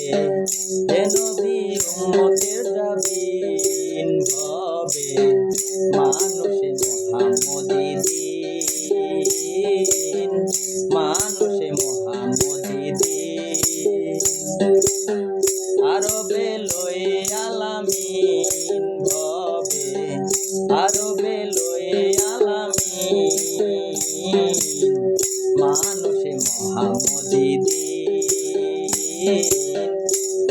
হে নবী উম্মতের জাবিন ভবে মানুষে মোহাম্মদী দিন মানুষে মোহাম্মদী দিন আরবে লয়ে আলামিন ভবে আরবে লয়ে আলামিন মানুষে মোহাম্মদী দিন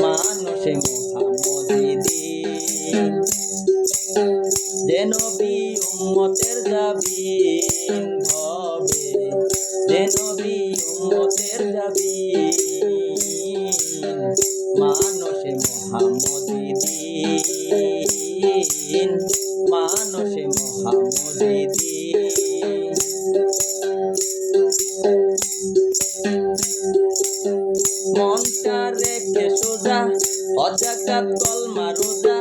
মানুষে মোহাম্মদী দিন যে নবী উম্মতের জাবিন ভবে যে নবী উম্মতের জাবিন মানুষে মোহাম্মদী দিন মানুষে মোহাম্মদী দিন মনটা রেখে সোজা অজাকাত কলমা রোজা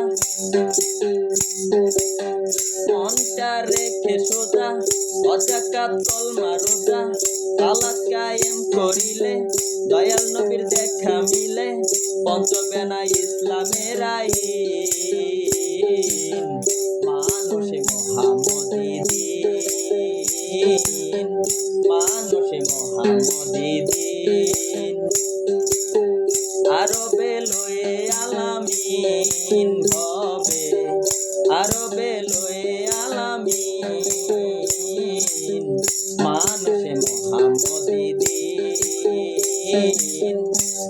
মনটা রেখে সোজা অজাকাত কলমা রোজা সালাত কায়েম করিলে দয়াল নবীর দেখা মিলে পঞ্চবেনা ইসলামের আইন মানুষে মোহাম্মদী দিন মানুষে মোহাম্মদী দিন আরবে লয়ে আলামিন ভবে আরবে লয়ে আলামিন মানুষে মোহাম্মদী দিন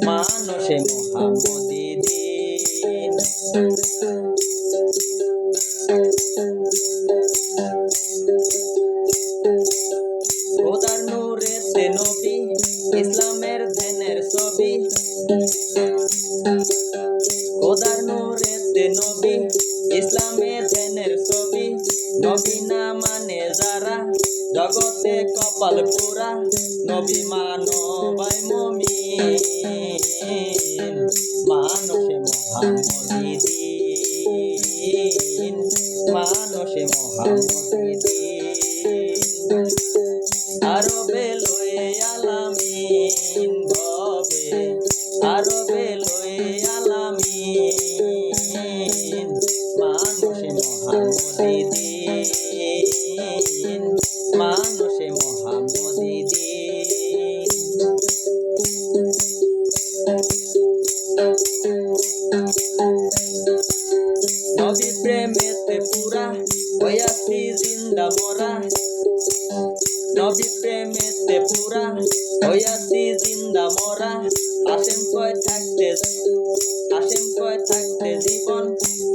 মানুষে মোহাম্মদী দিন খোদার নূরেতে নবী ইসলামের ধ্যানের ছবি খোদার নূরেতে নবী ইসলামের ধ্যানের ছবি নবী না মানে যারা জগতে কপাল পুরা নবী মানবাই মুমিন মানুষে মোহাম্মদী দিন মানুষে মোহাম্মদী দিন আরবে লয়ে আলামিন ভবে আরবে লয়ে আলামিন মানুষে মোহাম্মদী দিন মানুষে মোহাম্মদী দিন নবী প্রেমেতে পুরা হইয়াছি জিন্দা মোরা নবী প্রেমেতে পুরা হইয়াছি জিন্দা মোরা আসেন কয় থাকতে জীবন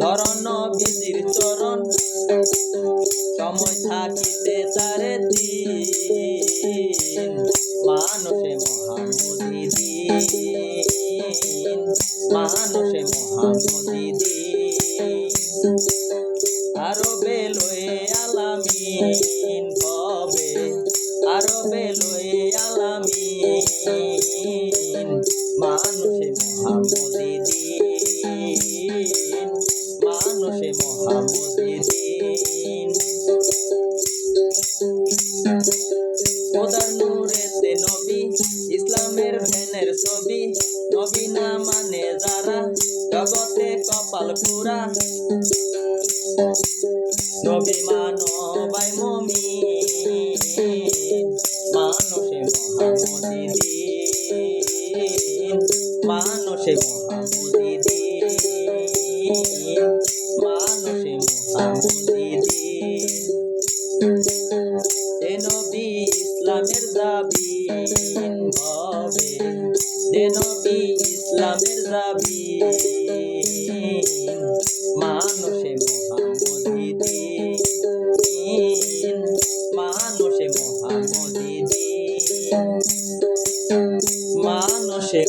ধরন নবীজির চরণ সময় থাকিতে তারে দিন মানুষে মোহাম্মদী দিন মানুষে মোহাম্মদী দিন আরবে লয়ে আলামিন ভবে আরবে লয়ে আলামিন মানুষে মোহাম্মদী দিন মানুষে মোহাম্মদী দিন খোদার নূরেতে নবী ইসলামের ধ্যানের ছবি নবী না মানে যারা জগতে কপাল পুরা নবী মানবাই মুমিন মানুষে মোহাম্মদী দিন মানুষে মোহাম্মদী দিন মানুষে মোহাম্মদী দিন হে নবী ইসলামের জাবিন ভবে হে নবী ইসলামের জাবিন মানুষে মোহাম্মদী দিন মানুষে মোহাম্মদী দিন মানুষে